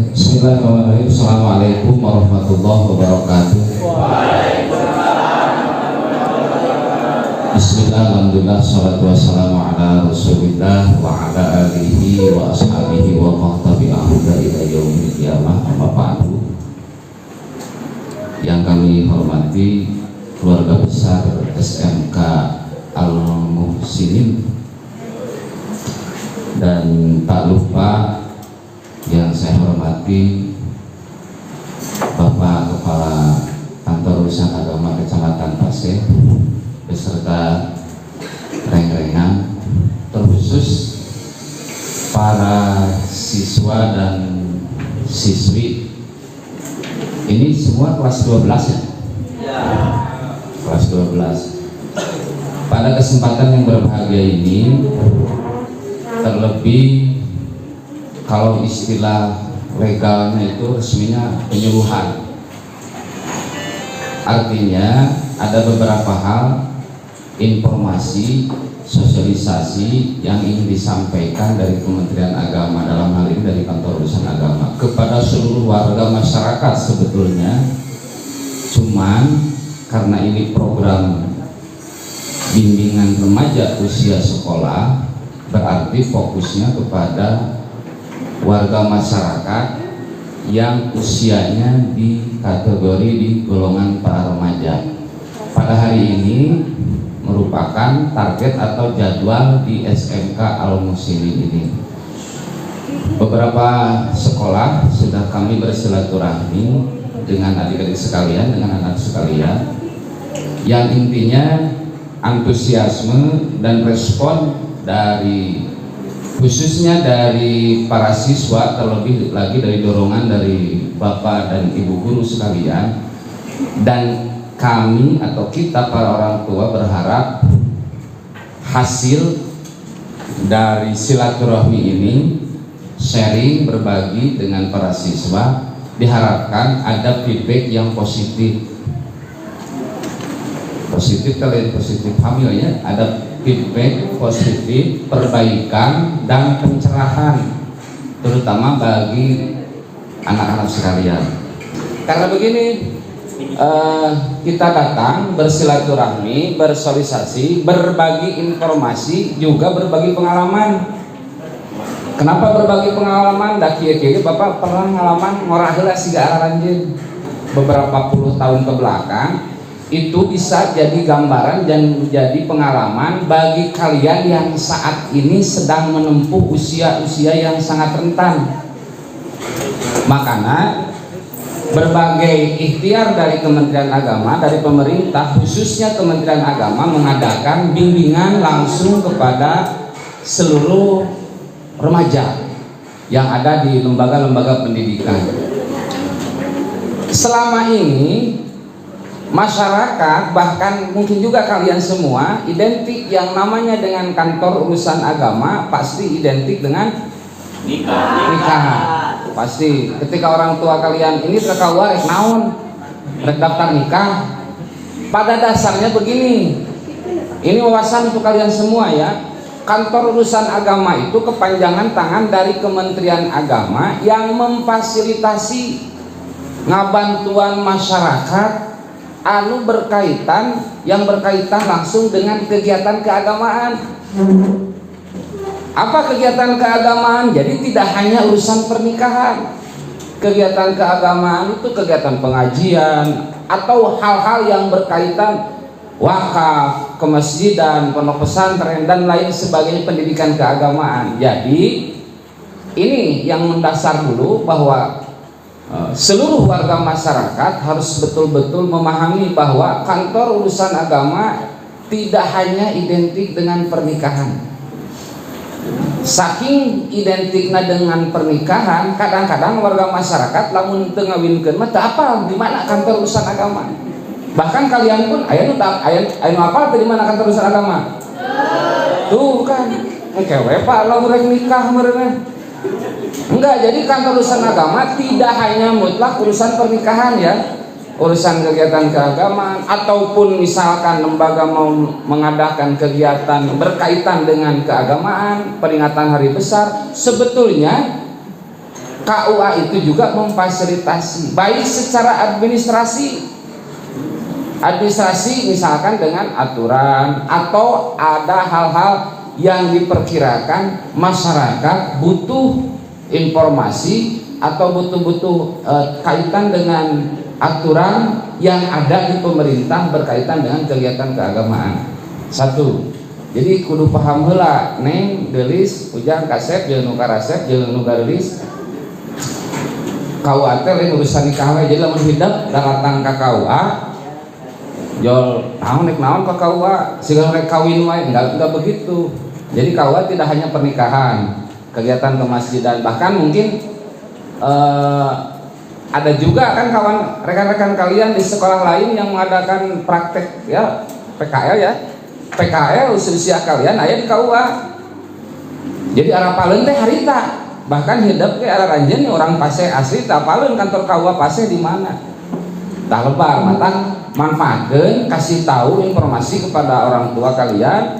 Bismillahirrahmanirrahim. Assalamualaikum warahmatullahi wabarakatuh. Bismillah, alhamdulillah, salatu wassalamu ala rasulillah wa ala alihi wa ashabihi wa mahtabi'ahuda ila yaumil qiyamah. Amma ba'du. Yang kami hormati keluarga besar SMK Al-Muhsinin, dan tak lupa yang saya hormati Bapak Kepala Kantor Urusan Agama Kecamatan Paseh beserta reng-rengan, terkhusus para siswa dan siswi. Ini semua kelas 12 ya? Kelas 12. Pada kesempatan yang berbahagia ini, terlebih kalau istilah legalnya itu resminya penyuluhan, artinya ada beberapa hal informasi sosialisasi yang ingin disampaikan dari Kementerian Agama, dalam hal ini dari Kantor Urusan Agama, kepada seluruh warga masyarakat. Sebetulnya cuman karena ini program bimbingan remaja usia sekolah, berarti fokusnya kepada warga masyarakat yang usianya di kategori di golongan para remaja. Pada hari ini merupakan target atau jadwal di SMK Al-Muhsinin ini. Beberapa sekolah sudah kami bersilaturahmi dengan adik-adik sekalian, dengan anak sekalian, yang intinya antusiasme dan respon dari, khususnya dari para siswa, terlebih lagi dari dorongan dari Bapak dan Ibu guru sekalian, dan kami atau kita para orang tua berharap hasil dari silaturahmi ini, sharing, berbagi dengan para siswa, diharapkan ada feedback yang positif. Kalian positif hamilnya, ada feedback positif, perbaikan dan pencerahan, terutama bagi anak-anak sekalian. Karena begini, kita datang bersilaturahmi, bersosialisasi, berbagi informasi, juga berbagi pengalaman. Kenapa berbagi pengalaman? Da kieu Bapak pernah ngalaman ngorah heula siga araranjeun beberapa puluh tahun ke belakang. Itu bisa jadi gambaran dan menjadi pengalaman bagi kalian yang saat ini sedang menempuh usia-usia yang sangat rentan. Makanya berbagai ikhtiar dari Kementerian Agama, dari pemerintah, khususnya Kementerian Agama, mengadakan bimbingan langsung kepada seluruh remaja yang ada di lembaga-lembaga pendidikan. Selama ini masyarakat, bahkan mungkin juga kalian semua, identik yang namanya dengan Kantor Urusan Agama pasti identik dengan nikahan. Pasti ketika orang tua kalian ini terkawal naon rek daftar nikah. Pada dasarnya begini, ini wawasan untuk kalian semua ya. Kantor Urusan Agama itu kepanjangan tangan dari Kementerian Agama yang memfasilitasi ngabantuan masyarakat anu berkaitan, yang berkaitan langsung dengan kegiatan keagamaan. Apa kegiatan keagamaan? Jadi tidak hanya urusan pernikahan. Kegiatan keagamaan itu kegiatan pengajian atau hal-hal yang berkaitan wakaf, kemasjidan, pondok pesantren dan lain sebagainya, pendidikan keagamaan. Jadi ini yang mendasar dulu bahwa seluruh warga masyarakat harus betul-betul memahami bahwa Kantor Urusan Agama tidak hanya identik dengan pernikahan. Saking identiknya dengan pernikahan, kadang-kadang warga masyarakat lamun teu ngawinkeun mah teu apal di mana Kantor Urusan Agama. Bahkan kalian pun aya nu apal teu di mana Kantor Urusan Agama. Tuh kan, engkewe Pak lamun rek nikah meureunna. Enggak, jadi Kantor Urusan Agama tidak hanya mutlak urusan pernikahan ya, urusan kegiatan keagamaan, ataupun misalkan lembaga mau mengadakan kegiatan berkaitan dengan keagamaan, peringatan hari besar, sebetulnya KUA itu juga memfasilitasi baik secara administrasi misalkan dengan aturan atau ada hal-hal yang diperkirakan masyarakat butuh informasi atau butuh kaitan dengan aturan yang ada di pemerintah berkaitan dengan kegiatan keagamaan. Satu, jadi kudu paham heula neng gelis ujang kasep jeung nu karasep jeung nu gaeulis KUA teh lain urusan nikah we. Jadi lamun hidup datang ka KUA jol naon nek naon ka KUA siga rek kawin wae, enggak begitu. Jadi KUA tidak hanya pernikahan, kegiatan kemasjidan, bahkan mungkin ada juga kan kawan rekan-rekan kalian di sekolah lain yang mengadakan praktek ya PKL ya. PKL usia kalian aya di KUA. Jadi arapaleun teh harita. Bahkan hidup ke arah ranjen orang Paseh asli tapaleun kantor KUA Paseh di mana. Tah lebar mata manfaatkeun, kasih tahu informasi kepada orang tua kalian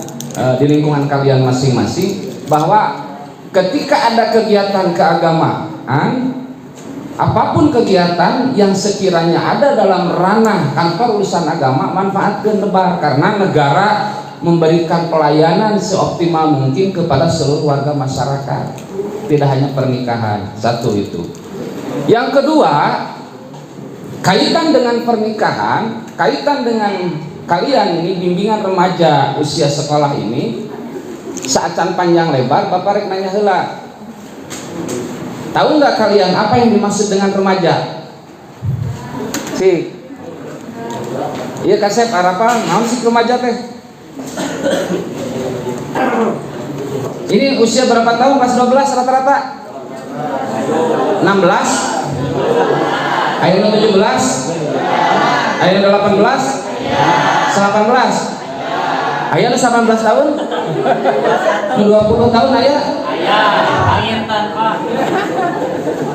di lingkungan kalian masing-masing bahwa ketika ada kegiatan keagamaan, apapun kegiatan yang sekiranya ada dalam ranah kantor urusan agama, manfaatkeun lebar karena negara memberikan pelayanan seoptimal mungkin kepada seluruh warga masyarakat. Tidak hanya pernikahan. Satu itu. Yang kedua, kaitan dengan pernikahan, kaitan dengan kalian ini bimbingan remaja usia sekolah ini, saacan panjang lebar Bapak rek nanya heula. Tahu nggak kalian apa yang dimaksud dengan remaja? Iya kasep apa? Naon sih remaja teh? Ini usia berapa tahun? Kelas 12 rata-rata? 16? Ayeuna 17? Ayeuna 18? 18? Ayeuna 18 tahun? 20 tahun aya?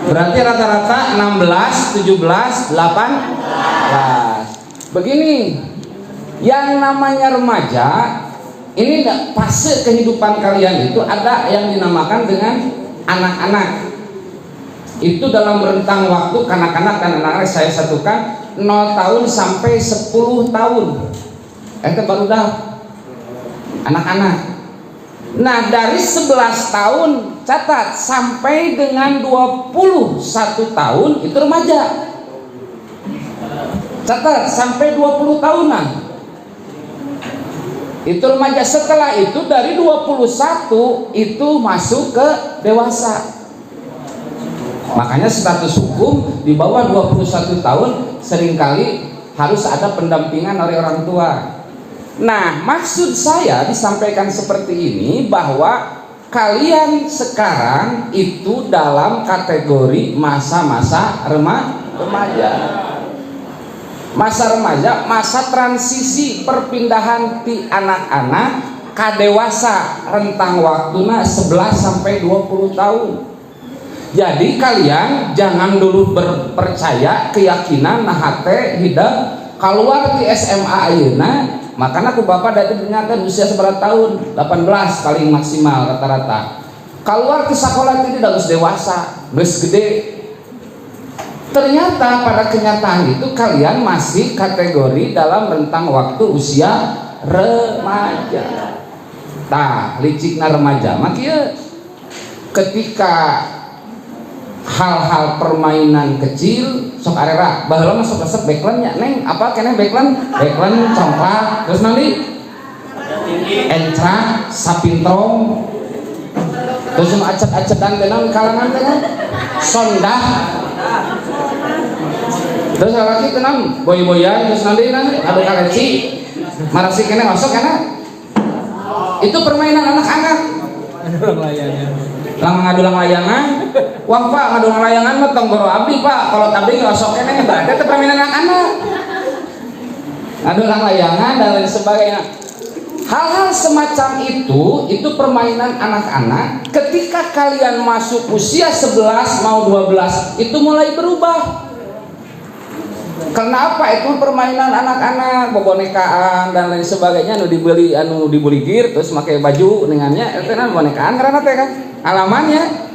Berarti rata-rata 16, 17, 18. Begini, yang namanya remaja ini fase kehidupan kalian itu ada yang dinamakan dengan anak-anak. Itu dalam rentang waktu kanak-kanak dan anak-anak saya satukan 0 tahun sampai 10 tahun. Itu baru dah anak-anak. Nah dari 11 tahun catat sampai dengan 21 tahun itu remaja. Catat sampai 20 tahunan itu remaja. Setelah itu dari 21 itu masuk ke dewasa. Makanya status hukum di bawah 21 tahun seringkali harus ada pendampingan oleh orang tua. Nah maksud saya disampaikan seperti ini bahwa kalian sekarang itu dalam kategori masa-masa remaja. Masa remaja, masa transisi perpindahan ti anak-anak ke dewasa, rentang waktunya 11 sampai 20 tahun. Jadi kalian jangan dulu berpercaya keyakinan nah teh hidup keluar di SMA ayeuna, makanya aku bapak dari dinyakan usia seberapa tahun? 18 paling maksimal rata-rata. Keluar ke sekolah itu harus dewasa, geus gede. Ternyata pada kenyataan itu kalian masih kategori dalam rentang waktu usia remaja. Tah, licikna remaja makia ketika hal-hal permainan kecil sok arera baheula mah sok resep backland nya neng apa keneh backland congklak terus nanti encra sapintrong terus acet-acetan tenang kalangan tenang sondah terus lagi tenang boy-boyan terus nanti adu kaleci marasi kene masuk karena itu permainan anak-anak. Ngadulang layangan wah pak ngadulang layangan mah tonggoro abdi pak kalau abdi ngerosok kene nggak ada itu permainan anak-anak. Ngadulang layangan dan lain sebagainya. Hal-hal semacam itu permainan anak-anak. Ketika kalian masuk usia 11 mau 12 itu mulai berubah. Karena apa? Itu permainan anak-anak, bobonekaan dan lain sebagainya anu dibeli gear terus pakai baju dengannya itu kan bonekaan karena teh kan alamannya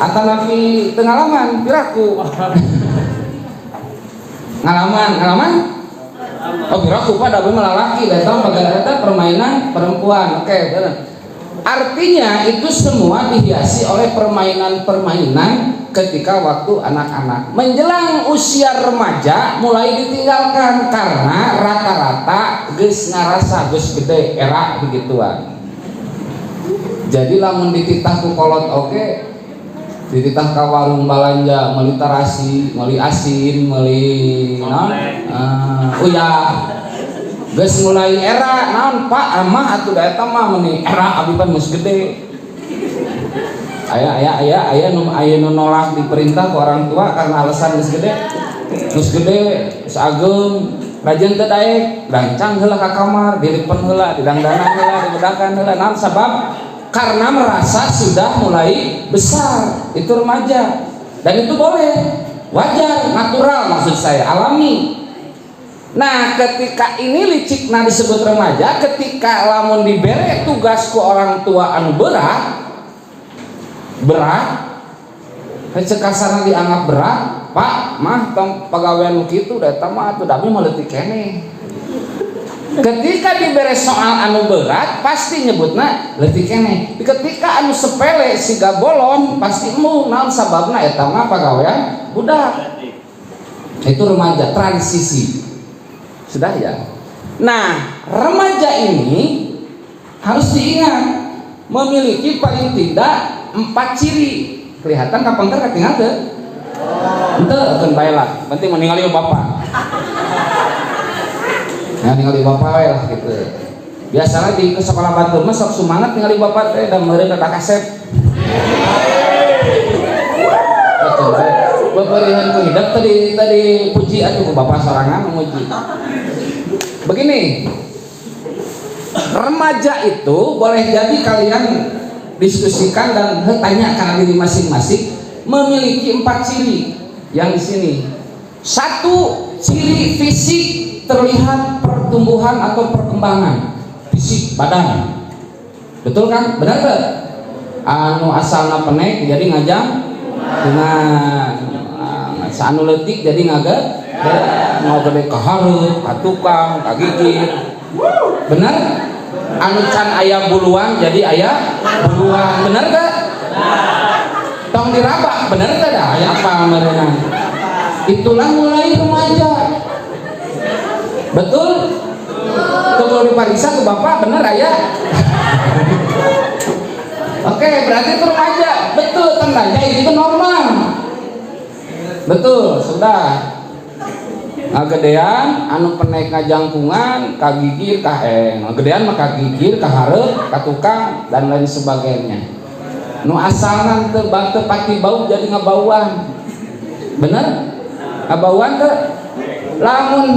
atau nabi pengalaman piraku ngalaman oh piraku pada melalaki datang bagian permainan perempuan. Oke, benar. Artinya itu semua dihiasi oleh permainan-permainan ketika waktu anak-anak. Menjelang usia remaja mulai ditinggalkan karena rata-rata geus ngarasa geus gede era begituan. Jadi lamun dititah ku kolot oke, dititah ka warung balanja meuli tarasi, meuli asin, meuli naon? Geus mulai era naon Pak amah atuh da eta mah meuni era abi pan geus gede. Aya nu nolak diperintah ke orang tua karena alasan geus gede. Geus gede, geus ageng, rajin teu daek, dancang heula ka kamar, diripen heula, didangdangan heula, dibedakan heula. Naon sabab? Karena merasa sudah mulai besar, itu remaja. Dan itu boleh, wajar, natural maksud saya, alami. Nah ketika ini licikna disebut remaja, ketika lamun dibere tugas ku orang tua anu berat sekasarna dianggap berat, Pak mah tong pagawean kitu da eta mah atuh dami mah leutik keneh. Ketika dibere soal anu berat pasti nyebutna leutik keneh. Ketika anu sepele siga bolon pasti emu naon sababna eta mah pagawean budak. Itu remaja transisi. Sudah ya. Nah, remaja ini harus diingat memiliki paling tidak 4 ciri. Kelihatan kapan teh tinggal teu? Henteu keun bae lah. Penting meningali bapak. Ya ningali bapak we lah gitu. Biasanya di sekolah batur mah sok semangat ningali bapak teh da meureun da kasep. Beberihan ku hidup tadi puji atuh ku bapak sorangan memuji. Begini, remaja itu boleh jadi kalian diskusikan dan tanya diri masing-masing memiliki 4 ciri yang di sini. 1, ciri fisik terlihat pertumbuhan atau perkembangan fisik badan. Betul kan? Benar gak? Anu asalna penek jadi ngajang dengan anu leutik jadi ngagak mau gede ka hareup, ka tukang, ka gigit. Benar? Anu can aya buluan jadi aya buluan. Benar gak? Tong diraba, benar gak dah? Aya apa merenang? Itulah mulai remaja. Betul? Kalau dipariksa ke bapak benar aya? Oke, berarti itu remaja. Betul, tandanya itu normal. Betul, sudah. Ngagedean anu penek ngajangkungan, kagigir, kaheng. Ngagedean mah kagigir, kahareup, katukang dan lain sebagainya. Nu asalna teu pati bau jadi ngabauan. Bener? Ngabauan teu? Lamun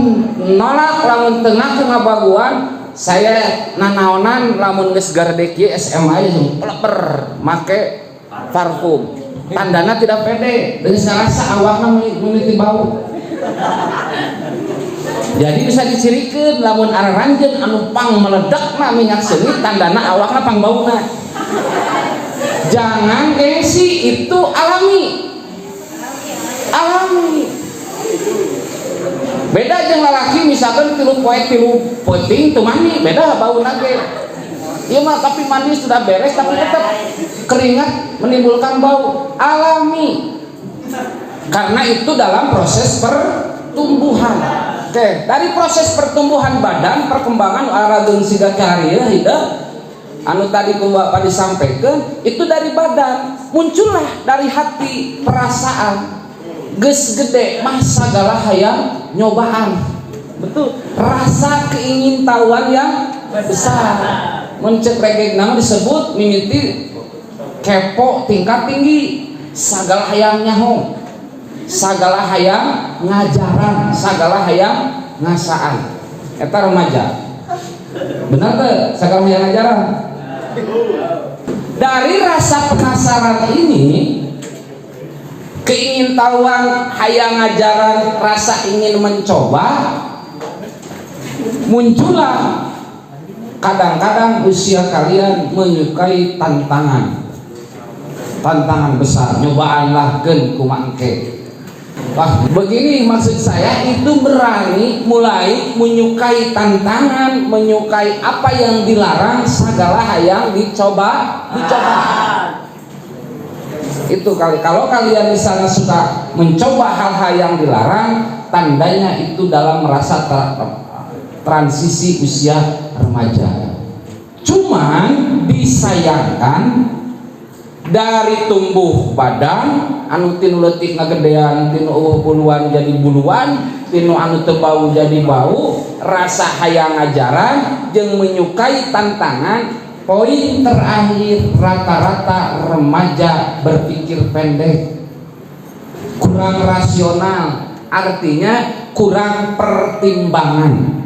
nolak, lamun tengah ngabaguan, saya nanaonan lamun geus gardek ieu SMA jeung pleper make parfum. Tandana tidak pede, dan ngarasa awakna memiliki bau. Jadi bisa dicirikeun lamun araranjeun anu pang meledakna minyak seunit tandana awakna pang bauna. Jangan gengsi, itu alami. Alami. Beda jeung lalaki misalkan 3 poe 3 peuting teu mandi, beda bauna ge. Iya mah tapi mandi sudah beres tapi tetap keringat menimbulkan bau, alami. Karena itu dalam proses pertumbuhan. Oke, dari proses pertumbuhan badan, perkembangan olahraga siga caharieu hidup anu tadi ku Bapak disampaikan itu dari badan, muncullah dari hati, perasaan. Geus gede mah sagala hayang nyobaan. Betul, rasa keingintahuan yang besar. Mencek regeg nama disebut mimiti kepo tingkat tinggi, sagala hayang nyaho, sagala hayang ngajaran, sagala hayang ngasaan. Eta remaja. Benar tuh, sagala hayang ngajaran. Dari rasa penasaran ini, keingintahuan hayang ngajaran, rasa ingin mencoba, muncullah kadang-kadang usia kalian menyukai tantangan. tantangan besar nyobaanlah gen kumangke. Wah, begini maksud saya, itu berani mulai menyukai tantangan, menyukai apa yang dilarang, segala yang dicoba. Itu kalau kalian misalnya suka mencoba hal-hal yang dilarang, tandanya itu dalam merasa transisi usia remaja. Cuman disayangkan, dari tumbuh badan anu tinu leutik ngagedean, tinu eueuh buluan jadi buluan, tinu anu teu bau jadi bau, rasa hayang ngajaran jeung menyukai tantangan. Poin terakhir, rata-rata remaja berpikir pendek, kurang rasional, artinya kurang pertimbangan.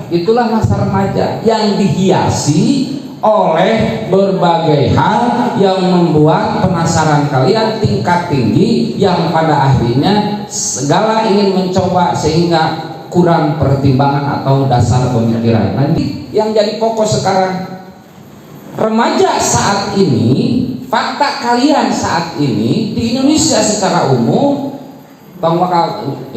Itulah masa remaja yang dihiasi oleh berbagai hal yang membuat penasaran kalian tingkat tinggi, yang pada akhirnya segala ingin mencoba sehingga kurang pertimbangan atau dasar pemikiran. Nanti yang jadi pokok sekarang, remaja saat ini, fakta kalian saat ini di Indonesia secara umum,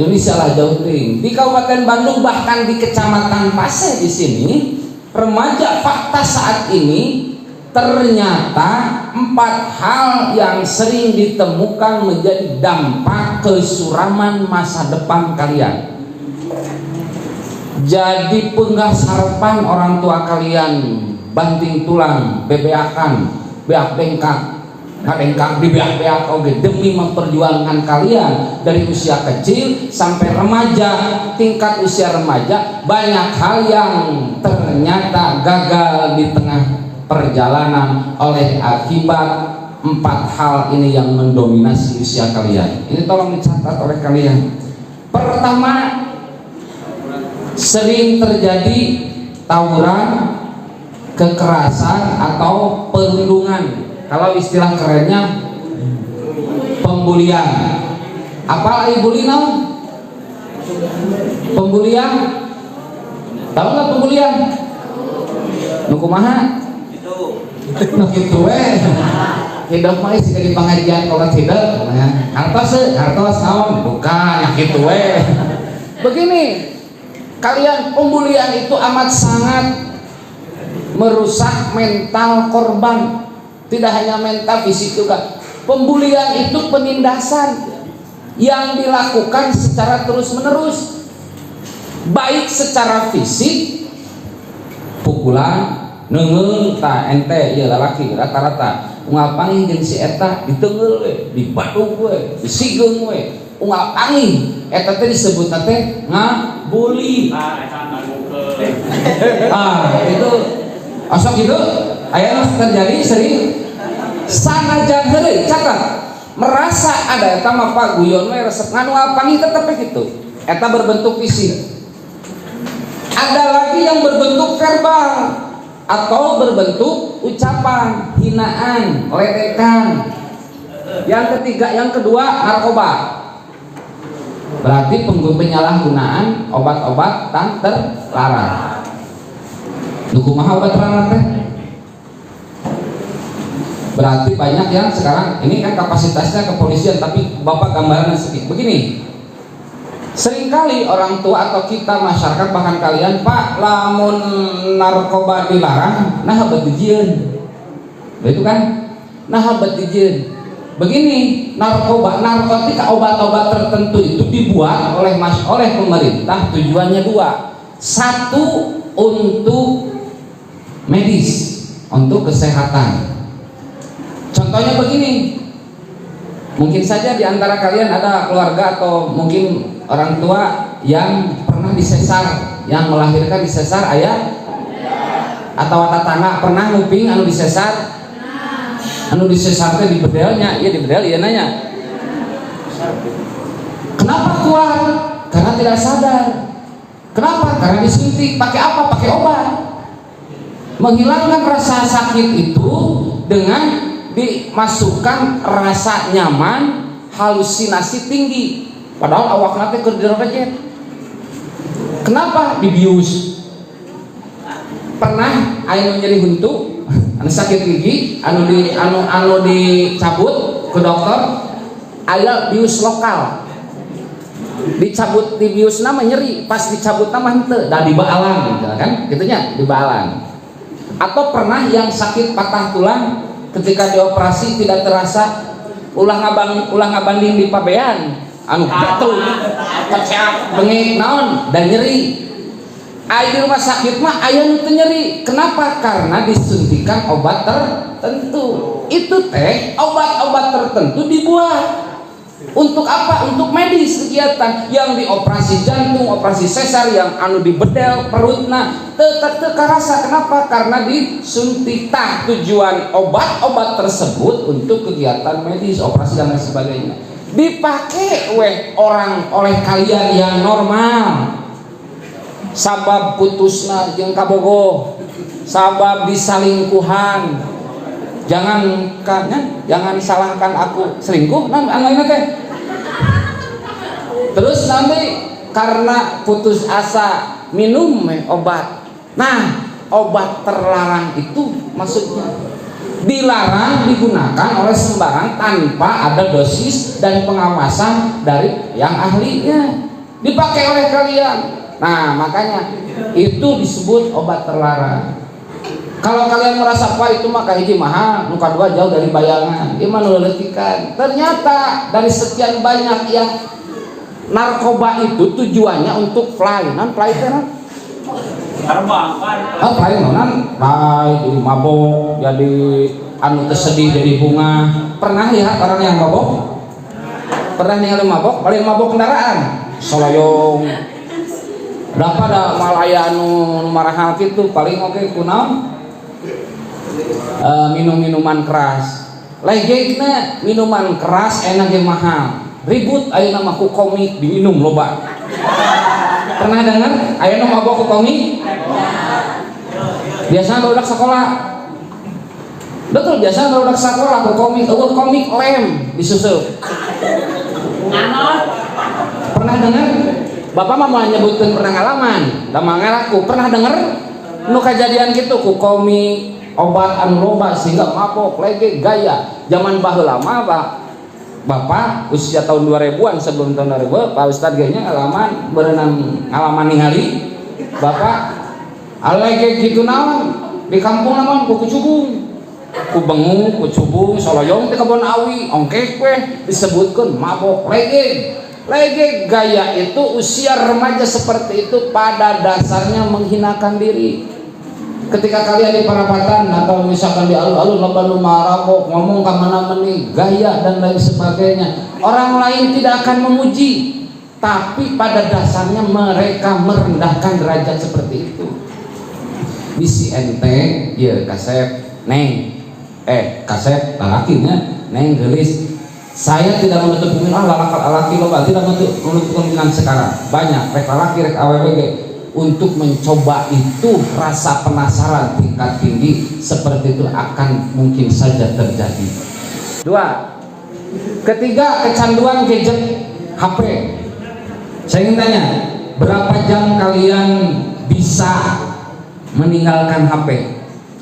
Indonesia lah jauh ting, di Kabupaten Bandung bahkan di Kecamatan Paseh di sini, remaja fakta saat ini ternyata 4 hal yang sering ditemukan menjadi dampak kesuraman masa depan kalian. Jadi penggas harapan orang tua kalian, banting tulang, bebeakan, beak bengkak, kadengkang di beak-beak oge demi memperjuangkan kalian dari usia kecil sampai remaja. Tingkat usia remaja banyak hal yang ternyata gagal di tengah perjalanan oleh akibat 4 hal ini yang mendominasi usia kalian. Ini tolong dicatat oleh kalian. Pertama, sering terjadi tawuran, kekerasan atau perundungan. Kalau istilah kerennya pembulian. Apa bully now? Pembulian. Tahu nggak pembulian? Nukumaha? Itu. Gitu hidup mah sih di pengajian kalau tidak. Hartos naon? Bukan yang gitu Begini, kalian, pembulian itu amat sangat merusak mental korban. Tidak hanya mental, fisik juga. Pembulian itu penindasan yang dilakukan secara terus-menerus, baik secara fisik, pukulan, neungeul ta ente ieu lalaki rata-rata unggal pangih jeung si eta diteungeul we, dibadug we, disigeng we, unggal pangih eta teh disebutna teh ngabuli. Itu osok itu aya terjadi sering. Sanajan heureuy catat merasa ada eta mah paguyon we resep nganu apangih tetep kitu. Eta berbentuk fisik. Ada lagi yang berbentuk verbal atau berbentuk ucapan, hinaan, ledekan. Yang ketiga, yang kedua, narkoba. Berarti penyalahgunaan obat-obatan terlarang. Nu kumaha obat terlarang teh? Berarti banyak yang sekarang ini kan kapasitasnya kepolisian, tapi Bapak gambaran sedikit begini. Seringkali orang tua atau kita masyarakat bahkan kalian, Pak, lamun narkoba dilarang, nah betijieun. Begitu kan? Nah betijieun. Begini, narkotika, obat-obat tertentu itu dibuat oleh pemerintah, tujuannya 2. 1 untuk medis, untuk kesehatan. Contohnya begini, mungkin saja di antara kalian ada keluarga atau mungkin orang tua yang pernah disesar, yang melahirkan disesar ayah, atau tetangga pernah nguping anu disesar, anu disesar teh di bedelnya, iya di bedel, iya nanya. Kenapa kuat? Karena tidak sadar. Kenapa? Karena disuntik. Pakai apa? Pakai obat. Menghilangkan rasa sakit itu dengan dimasukkan rasa nyaman, halusinasi tinggi, padahal awak nate keur direjet. Kenapa? Dibius. Pernah anu nyeri huntu, anu sakit gigi, anu dicabut, ke dokter, aya bius lokal. Dicabut di bius nama nyeri, pas dicabut nama henteu, dah dibaalan gitu kan, gitunya dibaalan. Atau pernah yang sakit patah tulang ketika dioperasi tidak terasa, ulah ngabanding di pabean, anu betul, keceak, bengek naon, dan nyeri. Di rumah sakit mah aya nu teu nyeri. Kenapa? Karena disuntikan obat tertentu. Itu teh obat-obat tertentu dibuat. Untuk apa? Untuk medis kegiatan. Yang dioperasi jantung, operasi sesar, yang anu dibedel perutna teu karasa. Kenapa? Karena disuntik. Tujuan obat-obat tersebut untuk kegiatan medis, operasi dan lain sebagainya. Dipakai oleh kalian yang normal. Sabab putusna jeung kabogoh, sabab disalingkuhan. Jangan salahkan aku selingkuh, teh. Terus nanti karena putus asa minum obat. Nah, obat terlarang itu maksudnya dilarang digunakan oleh sembarang tanpa ada dosis dan pengawasan dari yang ahlinya. Dipakai oleh kalian. Nah, makanya itu disebut obat terlarang. Kalau kalian merasa apa itu mah kahiji mahal, nu kadua jauh dari bayangan, ieu mah nu leuletikan. Ternyata dari sekian banyak yang narkoba itu tujuannya untuk fly. Fly teh non? Fly jadi mabok, jadi anu tersedih jadi bunga. Pernah lihat orang yang mabok? Pernah ningali mabok? Paling mabok kendaraan, soloyong. Berapa ada malaya anu marahal gitu, paling oke kunaon? Minum-minuman keras. Legegna minuman keras enak yang mahal. Ribut ayeuna mah ku komik diminum loba. Pernah dengar ayeuna mabok ku komik? Biasanya barudak sekolah. Betul, biasanya barudak sekolah ku komik, komik lem disusup. Pernah dengar? Bapak mah mau nyebutkan pernah ngalaman, da mangalaku pernah denger nu kejadian gitu ku komik obat anu loba sehingga mabok lege gaya. Zaman baheula mah Bapak usia tahun 2000-an, sebelum tahun 2000 Pak Ustad gayanya ngalaman berenang ngalaman ningali Bapak alege gitu naon di kampung naon ku kucubung ku bengu ku cubung soloyong di kebon awi ongkek we disebutkeun mabok lege gaya. Itu usia remaja seperti itu pada dasarnya menghinakan diri. Ketika kalian di perapatan atau misalkan di alun-alun loba nu marabok ngomong ka mana-mani gaya dan lain sebagainya, orang lain tidak akan memuji, tapi pada dasarnya mereka merendahkan derajat seperti itu. Bisi ente ieu kasep neng kasep lalakinya neng gelis. Saya tidak menutup kemungkinan laki loba, tidak menutup kemungkinan sekarang banyak rek lalaki rek awg untuk mencoba itu. Rasa penasaran tingkat tinggi seperti itu akan mungkin saja terjadi. 2. Ketiga, kecanduan gadget HP. Saya ingin tanya, berapa jam kalian bisa meninggalkan HP?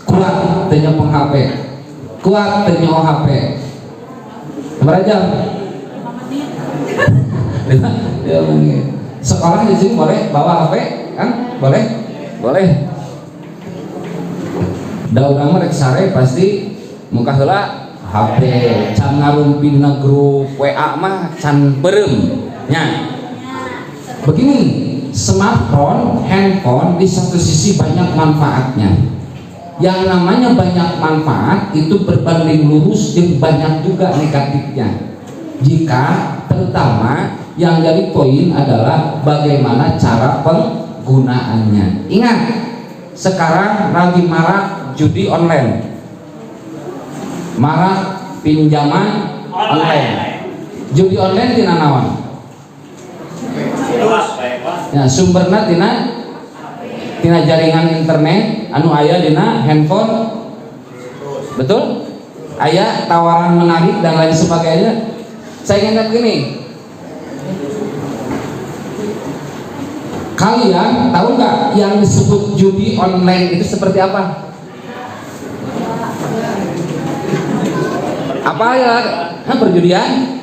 Kuat tanya peng HP, kuat tanya HP. Berapa jam? 5 menit. Sekolah di sini boleh bawa HP kan? Boleh. Da urang mah rek sare pasti muka heula HP, can ngarumpina grup WA mah can beureum nya. Begini, smartphone, handphone di satu sisi banyak manfaatnya. Yang namanya banyak manfaat itu berbanding lurus dan banyak juga negatifnya. Jika terutama yang jadi poin adalah bagaimana cara penggunaannya. Ingat, sekarang lagi marak judi online, marak pinjaman online. Judi online tina naon? Ya, sumberna tina jaringan internet anu aya dina handphone. Betul? Aya tawaran menarik dan lain sebagainya. Saya ingat gini, kalian tahu nggak yang disebut judi online itu seperti apa? Apa ya? Perjudian.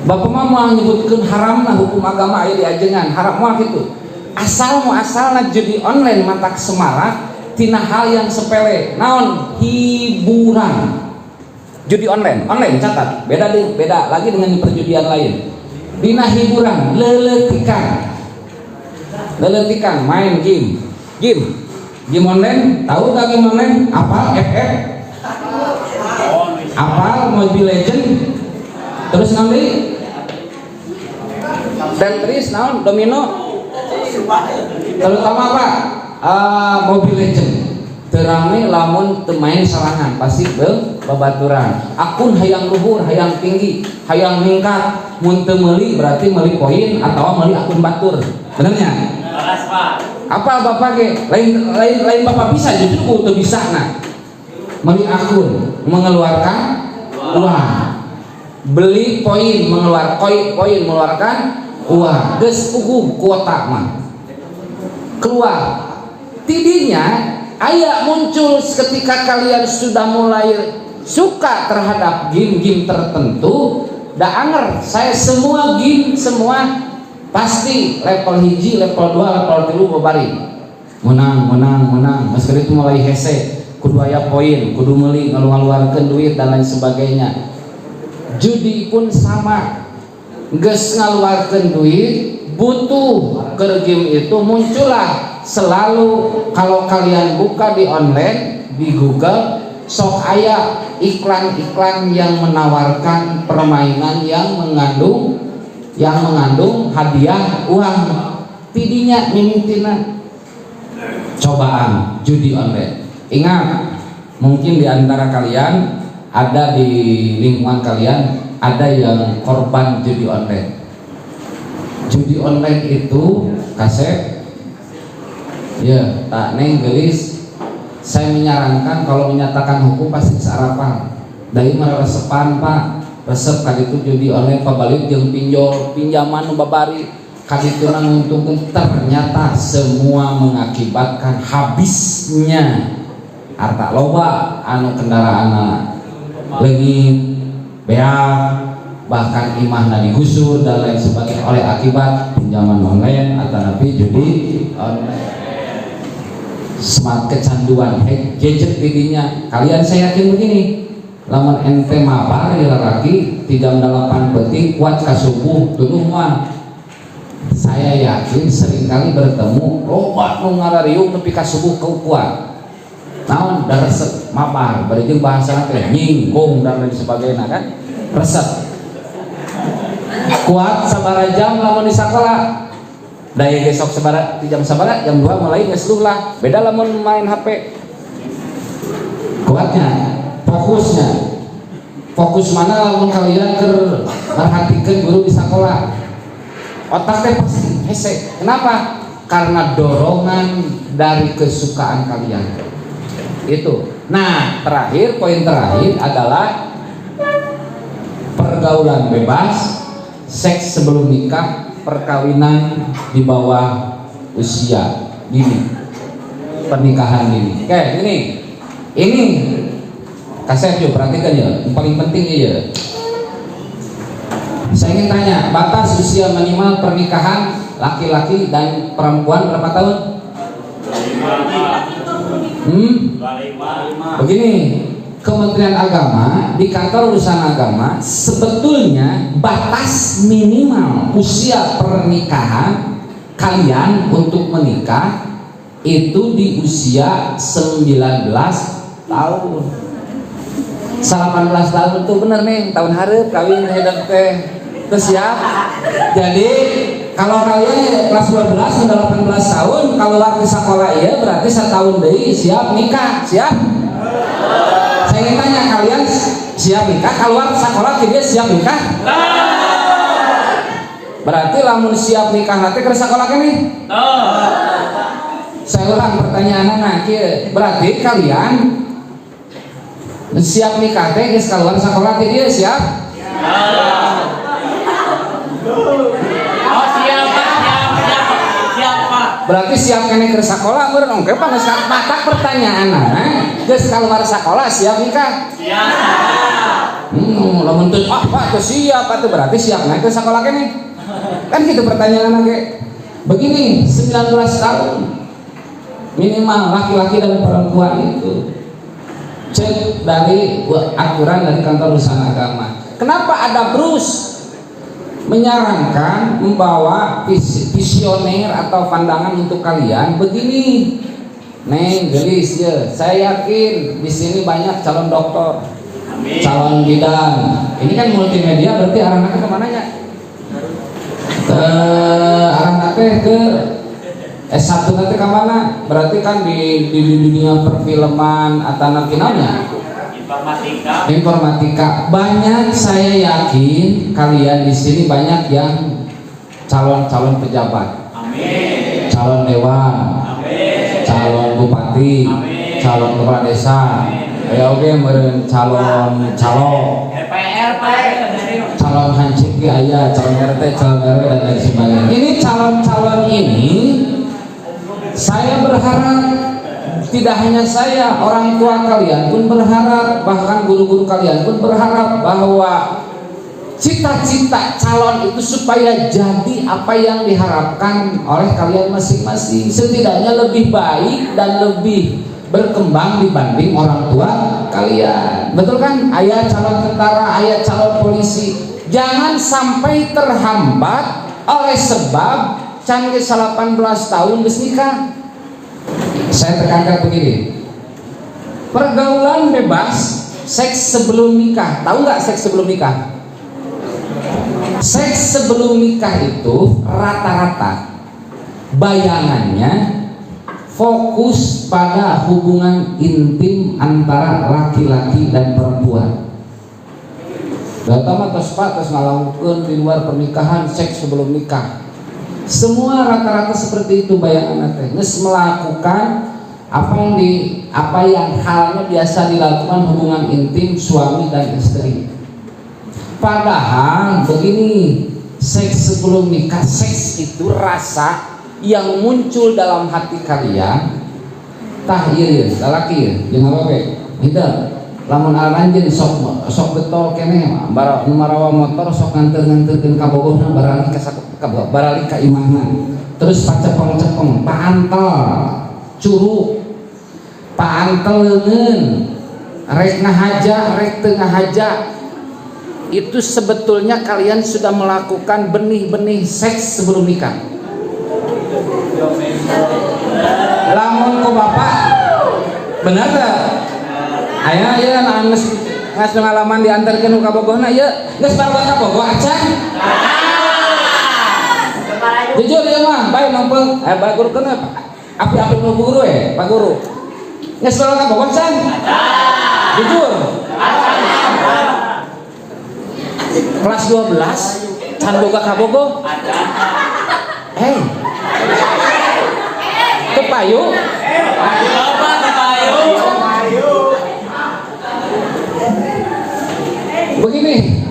Bapak mama nyebutkan haram lah hukum agama aya di ajengan haram mah gitu. Asal judi online matak semarak tina hal yang sepele. Naon? Hiburan. Judi online catat. Beda lagi dengan perjudian lain. Dina hiburan, leletikan main game online. Tahu gak game online? Apa? FF? Apa? Mobile Legend? Terus nanti Tetris, naon, domino, terutama apa? Mobile Legend. Terame lamun main serangan pasti babaturan. Akun hayang luhur, hayang tinggi, hayang ningkat. Mun teu meuli berarti meuli poin atau meuli akun batur. Benernya? Apa bapak ge? Lain bapak bisa justru teu bisa nah. Meuli akun mengeluarkan uang. Beli poin mengeluarkan uang. Geus puguh kuota mah. Keluar. Tidinya aya muncul ketika kalian sudah mulai suka terhadap game-game tertentu. Da anger saya semua game pasti level hiji, level 2, level 3 babari. Menang. Meski itu mulai hese, kudu aya poin, kudu meuli ngaluarkeun duit dan lain sebagainya. Judi pun sama, geus ngaluarkeun duit butuh ke game itu muncullah selalu. Kalau kalian buka di online di Google sok aya iklan-iklan yang menawarkan permainan yang mengandung hadiah uang. Tidinya mimitina cobaan judi online. Ingat, mungkin di antara kalian ada di lingkungan kalian ada yang korban judi online. Judi online itu kaset ya tak neng gelis. Saya menyarankan kalau menyatakan hukum pasti sarapan dari meresepan pak resep kali itu judi online pabalik yang pinjaman babari kali itu nguntungkeun. Ternyata semua mengakibatkan habisnya harta loba anu kendaraan leungit beak bahkan imahna digusur dan lain sebagainya oleh akibat pinjaman online atau nabi judi online. Smart kecanduan gadget tidinya. Kalian saya yakin begini, lamun ente mabar ya laki 38 penting kuat ka subuh tuduh mah. Saya yakin seringkali bertemu loba nu ngarariung nepi ka subuh kuat. Naon da resep mabar bari jeung bahasa teh nyinggung dan lain sebagainya kan. Resep. Kuat sabaraha jam lamun di sakola. Daya besok sabaraha di jam sabaraha jam 2 mulai geus lah. Beda lamun main HP. Kuatnya, fokus mana lamun kalian perhatikan guru di sekolah. Otaknya pasti hese. Kenapa? Karena dorongan dari kesukaan kalian. Itu. Nah, poin terakhir adalah pergaulan bebas, seks sebelum nikah, perkawinan di bawah usia dini, pernikahan dini. Oke, ini kaset yuk perhatikan ya, yang paling penting ya. Saya ingin tanya, batas usia minimal pernikahan laki-laki dan perempuan berapa tahun? 5. Begini, Kementerian Agama di kantor urusan agama sebetulnya batas minimal usia pernikahan kalian untuk menikah itu di usia 19 tahun. 18 tahun itu bener nih tahun hareup kawin hedek teh siap. Jadi kalau kalian kelas 12 udah 18 tahun kalau waktu sekolah iya berarti setahun deui siap nikah. Siap? Saya ingin tanya kalian siap nikah keluar sekolah dia siap nikah? Berarti lamun siap nikah nanti ke sekolah kene? Saya ulang pertanyaan nanti berarti kalian siap nikah teh geus keluar sekolah dia siap? Berarti siap kene ke sekolah meureun ongke pa geus matak pertanyaanna geus keluar sekolah siap nikah? Siap. lamun teu Pak teu siap atuh berarti siap naik ke sekolah keneh. Kan gitu pertanyaan ge. Begini, 19 tahun minimal laki-laki dan perempuan itu cek dari aturan dari kantor urusan agama. Kenapa ada Bruce menyarankan membawa visioner atau pandangan untuk kalian begini? Neng gelis ya, saya yakin di sini banyak calon dokter, calon bidan. Ini kan multimedia, berarti arahnya kemana ya? Arahnya ke S1 nanti kemana? Berarti kan di dunia perfilman atau namanya informatika. Banyak, saya yakin kalian di sini banyak yang calon pejabat, amin. Calon dewan, amin. Calon bupati, amin. Calon kepala desa, ya oke, calon calon hansip ayah, calon RT, calon RW dan lain sebagainya. Ini calon ini saya berharap tidak hanya saya, orang tua kalian pun berharap, bahkan guru-guru kalian pun berharap bahwa cita-cita calon itu supaya jadi apa yang diharapkan oleh kalian masing-masing, setidaknya lebih baik dan lebih berkembang dibanding orang tua kalian. Betul kan? Ayah calon tentara, ayah calon polisi. Jangan sampai terhambat oleh sebab can ge 18 tahun geus nikah. Saya tekankan begini, pergaulan bebas, seks sebelum nikah. Tahu nggak seks sebelum nikah? Seks sebelum nikah itu rata-rata bayangannya fokus pada hubungan intim antara laki-laki dan perempuan. Datang atas pak terus ngalamukeun di luar pernikahan, seks sebelum nikah. Semua rata-rata seperti itu bayangan teh. Geus melakukan apa yang halnya biasa dilakukan hubungan intim suami dan istri. Padahal begini, seks sebelum nikah, seks itu rasa yang muncul dalam hati kalian. Tah ieu lalaki jeung awewe. Hidang lamun aranjeun sok betol keneh marawa motor sok nganter-nganterkeun ka bogohna barali ka imahna. Terus pacepeng-cepeng paantel curug paantel leungeun rek ngahaja rek teu ngahaja. Itu sebetulnya kalian sudah melakukan benih-benih seks sebelum nikah. Lamun ku bapak benar gak? Aya ya nangis ngas pengalaman diantarkeun ka bogohna ieu geus barudak ka bogoh acan. Jujur ya mah, bae mangpeung bae gurukeun api-api nu guru Pak Guru. Geus barudak ka bogoh acan? Jujur. Kelas 12 can boga ka bogoh? Hei. Teu payu? Apa teu payu? Begini,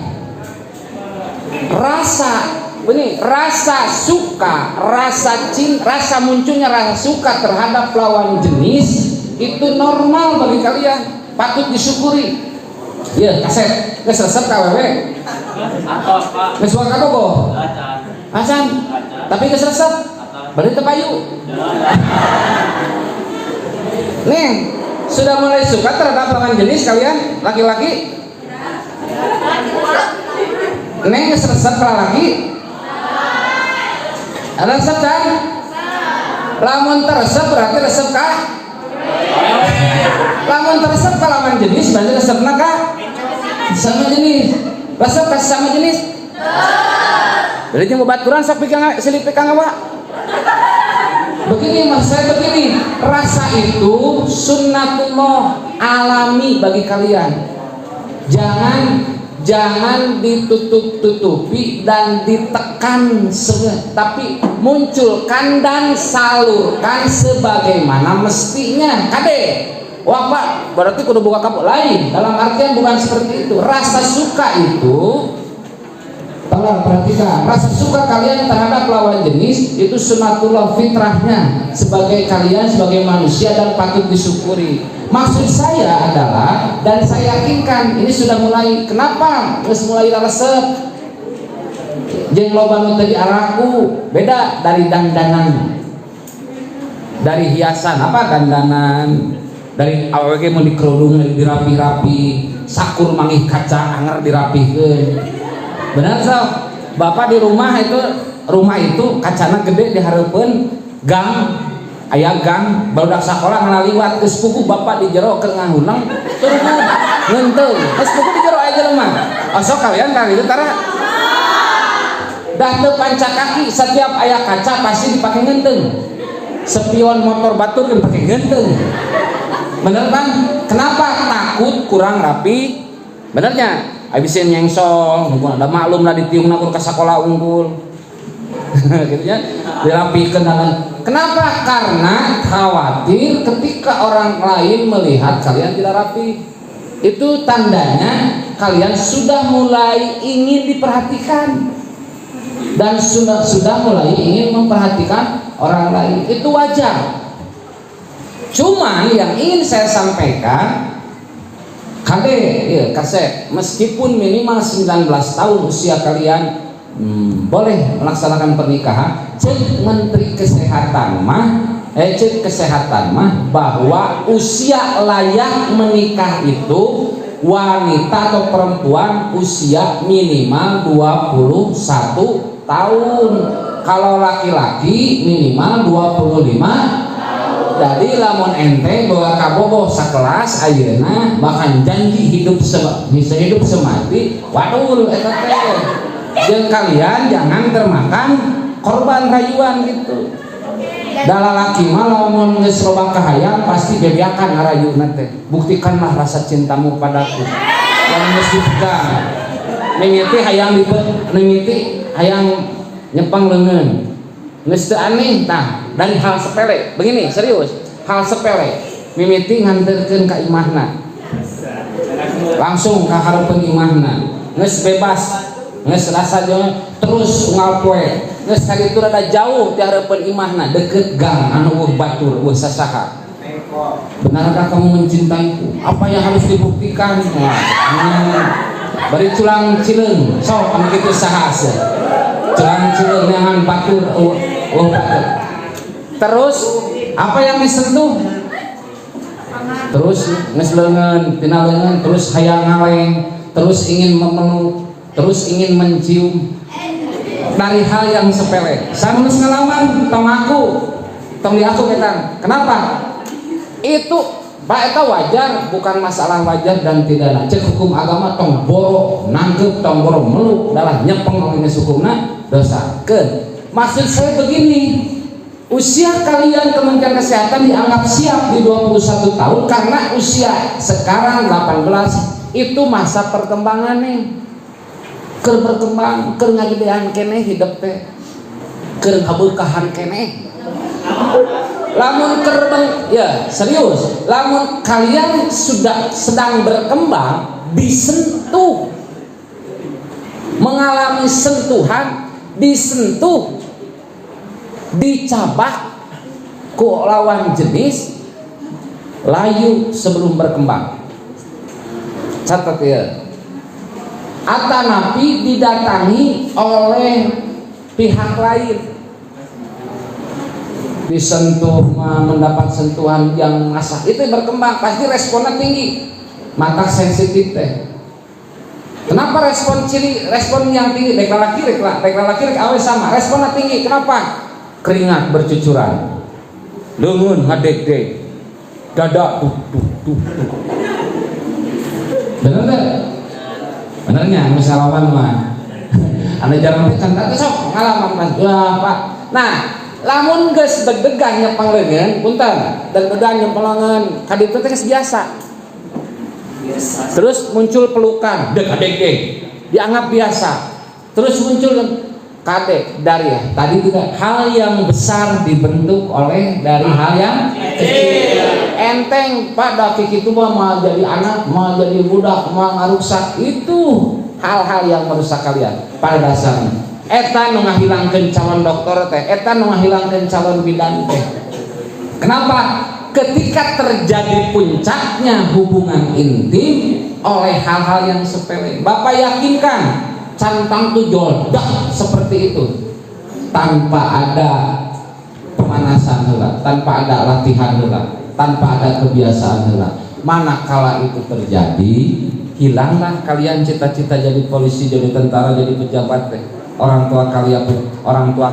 rasa suka, rasa cinta, rasa munculnya rasa suka terhadap lawan jenis itu normal bagi kalian, patut disyukuri. Ya, kaset, geus resep ka wewe. Geus boga ka bogoh? Acan. Tapi geus resep. Bari teu payu. Nih, sudah mulai suka terhadap lawan jenis kalian laki-laki? Neng geus resep ka lalaki? Ada resep kan? Lamun teresep berarti resep ka? Lamun teresep ka lawan jenis berarti resepna ka? Sama jenis. Resep ka sama jenis? Jadi jeung babaturan sok silip ka ngawa. Begini mas saya begini, rasa itu sunnatullah alami bagi kalian. Jangan ditutup-tutupi dan ditekan, tapi munculkan dan salurkan sebagaimana mestinya. Kade, wah pak, berarti kudu buka kapok lain. Dalam artian bukan seperti itu. Rasa suka itu Tolong perhatikan, rasa suka kalian terhadap lawan jenis itu sunatullah fitrahnya sebagai kalian sebagai manusia dan patut disyukuri. Maksud saya adalah, dan saya yakinkan ini sudah mulai, kenapa? Terus mulai resep. Jeung loba nu tadi araku beda dari dandanan, dari hiasan apa dandanan, dari awal mau dikerudung dirapi-rapi, sakur manggih kaca anger dirapihkeun. Benar so, bapak di rumah itu kacana gede dihareupeun gang, aya gang barudak sakola ngaliwat geus puguh bapak di jero keur ngahunang turun ngeunteung geus puguh di jero aya jelema osok kalian kali itu tara dah teu panca kaki setiap aya kaca pasti dipake ngeunteung spion motor batur kan pake ngeunteung bener kan kenapa takut kurang rapi benernya abisin nyengsong ada maklum lah ditiung nakur ke sekolah unggul gitu ya dirapikan dengan kenapa karena khawatir ketika orang lain melihat kalian tidak rapi itu tandanya kalian sudah mulai ingin diperhatikan dan sudah mulai ingin memperhatikan orang lain itu wajar cuman yang ingin saya sampaikan kasep meskipun minimal 19 tahun usia kalian boleh melaksanakan pernikahan cek menteri kesehatan mah bahwa usia layak menikah itu wanita atau perempuan usia minimal 21 tahun kalau laki-laki minimal 25. Jadi lamun ente bawa kabogoh sakelas ayeuna bahkan janji bisa hidup semati waduh eta teh jeung kalian jangan termakan korban rayuan gitu da lalaki mah lamun geus loba kahayang pasti bebeakan ngarayuna teh buktikanlah rasa cintamu padaku lamun geus dipegang mimiti hayang nyepeng leungeun geus teu aneh tah dari hal sepele begini serius hal sepele mimiti nganterkeun ka imahna langsung ka hareupeun imahna geus bebas geus rasa terus ngalpoe geus kaditu rada jauh ti hareupeun imahna deket gang anu batur sasaha benarkah kamu mencintaiku apa yang harus dibuktikan bari culang cileung sok anu kitu saha culang cileung nyangan batur batur terus apa yang disentuh terus ngeslengan tina leungeun terus hayang ngaleng terus ingin memeluk terus ingin mencium dari hal yang sepele sanes ngalaman tong aku tong di aku ketan kenapa itu Pak eta wajar bukan masalah wajar dan tidak cek hukum agama tong boro nanggep tong boro meluk dalah nyepeng oleh hukumna dosakeun maksud saya begini usia kalian Kementerian Kesehatan dianggap siap di 21 tahun karena usia sekarang 18 itu masa perkembangan nih keur berkembang keur ngagedean keneh hidup teh keur ngaberkahan keneh lamun keur ya serius lamun kalian sudah sedang berkembang disentuh mengalami sentuhan disentuh dicabak ku lawan jenis layu sebelum berkembang catat ya atanapi didatangi oleh pihak lain disentuh mendapat sentuhan yang masa itu berkembang pasti responnya tinggi mata sensitif teh kenapa respon yang tinggi rek laki awe sama responnya tinggi kenapa keringat bercucuran leungeun ngadeg-deg dada bener enggak benernya misalawan mah anda jarang kan sok ngalaman mas ya Pak nah lamun geus deg-degan nyepeng leungeun punten deg-degan nyepeng leungeun kaditu teh geus biasa terus muncul pelukan deg-deg dianggap biasa terus muncul kade dari ya tadi juga hal yang besar dibentuk oleh dari hal yang kecil enteng pada kikitu mah mau jadi anak mau jadi budak mau ngarusak itu hal-hal yang merusak kalian. Pada dasarnya eta nu ngahilangkeun calon dokter teh, eta nu ngahilangkeun calon bidan teh. Kenapa? Ketika terjadi puncaknya hubungan intim oleh hal-hal yang sepele, Bapak yakinkan cantang tuh jodoh seperti itu tanpa ada pemanasan heula, tanpa ada latihan heula, tanpa ada kebiasaan heula. Manakala itu terjadi, hilanglah kalian cita-cita jadi polisi, jadi tentara, jadi pejabat teh. Orang tua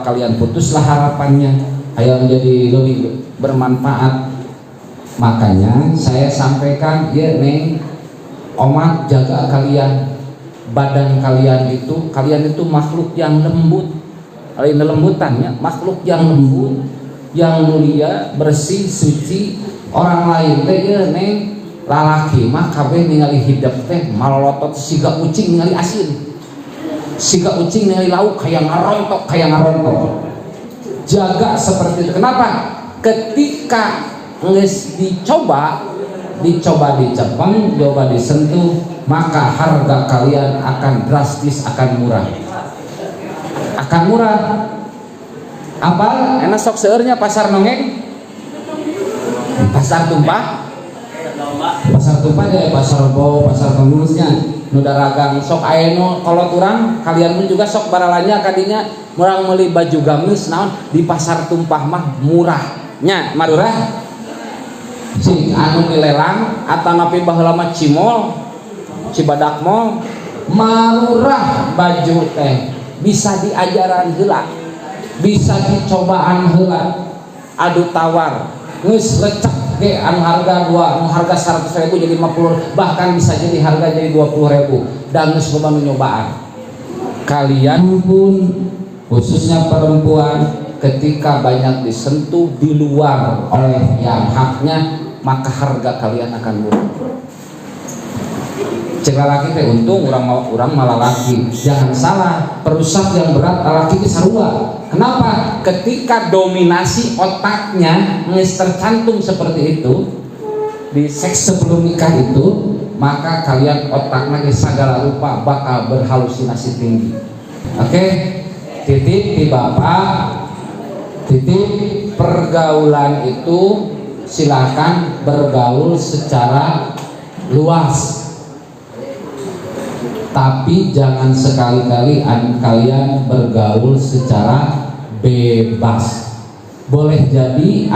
kalian putuslah harapannya, hayang jadi lebih bermanfaat. Makanya saya sampaikan, ya Neng, Oma jaga kalian, badan kalian itu makhluk yang lembut, lain lembutannya, makhluk yang lembut, yang mulia, bersih, suci. Orang lain teh ya Neng, lalaki mah kabeh ningali hidup teh malolotot siga ucing ningali asin, siga ucing ningali lauk kayak ngarontok. Jaga seperti itu. Kenapa? Ketika geus dicoba dicepeng, coba disentuh, maka harga kalian akan drastis, akan murah. Apa? Enak sok seurnya pasar nongeng, pasar tumpah ya, pasar rebo, pasar pengurusnya nu daragang sok aya nu kolot urang, kalian pun juga sok baralanya kadinya murang meuli baju gamis naon di pasar tumpah mah murahnya marurah. Si anu dilelang atanapi baheula mah cimol, Cibadak Mall, marurah baju teh, bisa diajaran heula, bisa dicobaan heula, adu tawar, geus lecek ge anu harga 100.000 jadi 50, bahkan bisa jadi harga jadi 20.000, dan geus loba nu nyobaan. Kalian pun khususnya perempuan ketika banyak disentuh di luar oleh yang haknya, maka harga kalian akan murah. Cek lalaki teh untung urang malah laki. Jangan salah, perusak yang berat laki itu sarua. Kenapa? Ketika dominasi otaknya tercantum seperti itu di seks sebelum nikah itu, maka kalian otaknya segala rupa bakal berhalusinasi tinggi. Oke? Titik di Bapak, titik pergaulan itu silakan bergaul secara luas, tapi jangan sekali-kali kalian bergaul secara bebas. Boleh jadi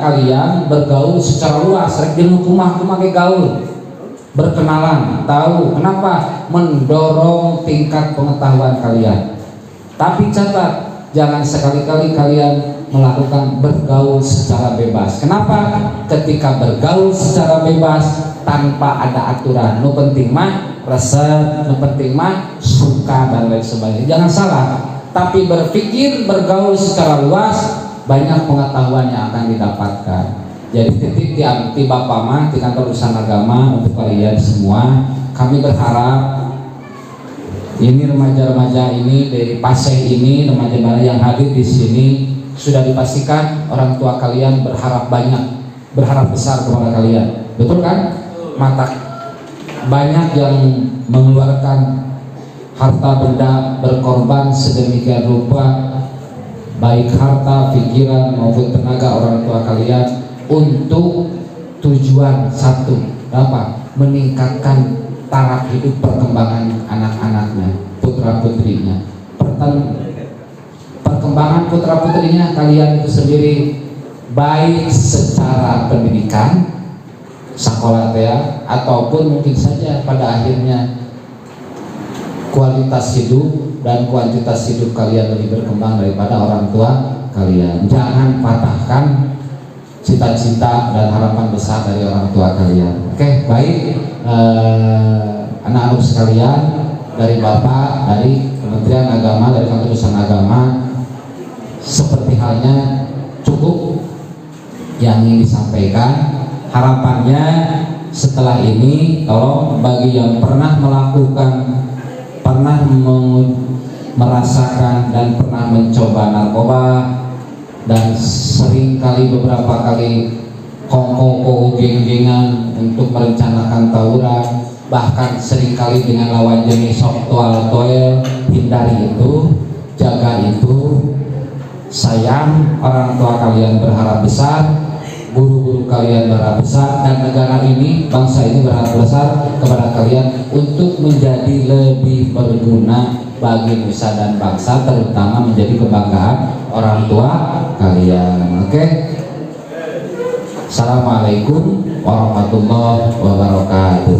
kalian bergaul secara luas, rek jeung kumaha ge gaul, berkenalan, tahu kenapa, mendorong tingkat pengetahuan kalian. Tapi catat, jangan sekali-kali kalian melakukan bergaul secara bebas. Kenapa? Ketika bergaul secara bebas tanpa ada aturan, nu penting mah resep, nu penting mah suka dan lain sebagainya. Jangan salah, tapi berpikir bergaul secara luas, banyak pengetahuan yang akan didapatkan. Jadi titik di Bapak mah di kantor urusan agama untuk kalian semua, kami berharap ini remaja-remaja ini dari Paseh ini, remaja yang hadir di sini, sudah dipastikan orang tua kalian berharap banyak, berharap besar kepada kalian, betul kan? Mata banyak yang mengeluarkan harta benda, berkorban sedemikian rupa, baik harta, pikiran maupun tenaga orang tua kalian untuk tujuan satu, apa? Meningkatkan taraf hidup perkembangan anak-anaknya, putra putrinya, perkembangan putra putrinya kalian itu sendiri, baik secara pendidikan sekolah ya, ataupun mungkin saja pada akhirnya kualitas hidup dan kuantitas hidup kalian lebih berkembang daripada orang tua kalian. Jangan patahkan cita-cita dan harapan besar dari orang tua kalian. Oke, baik, anak-anak sekalian, dari Bapak, dari Kementerian Agama, dari Kantor Urusan Agama, seperti halnya cukup yang ingin disampaikan. Harapannya setelah ini, tolong bagi yang pernah melakukan, pernah merasakan dan pernah mencoba narkoba, dan sering kali beberapa kali kongko geng-gengan untuk merencanakan tawuran, bahkan seringkali dengan lawan jenis sok toel, hindari itu, jaga itu. Sayang, orang tua kalian berharap besar, guru-guru kalian berharap besar, dan negara ini, bangsa ini berharap besar kepada kalian untuk menjadi lebih berguna bagi nusa dan bangsa, terutama menjadi kebanggaan orang tua kalian. Oke? Assalamualaikum warahmatullahi wabarakatuh.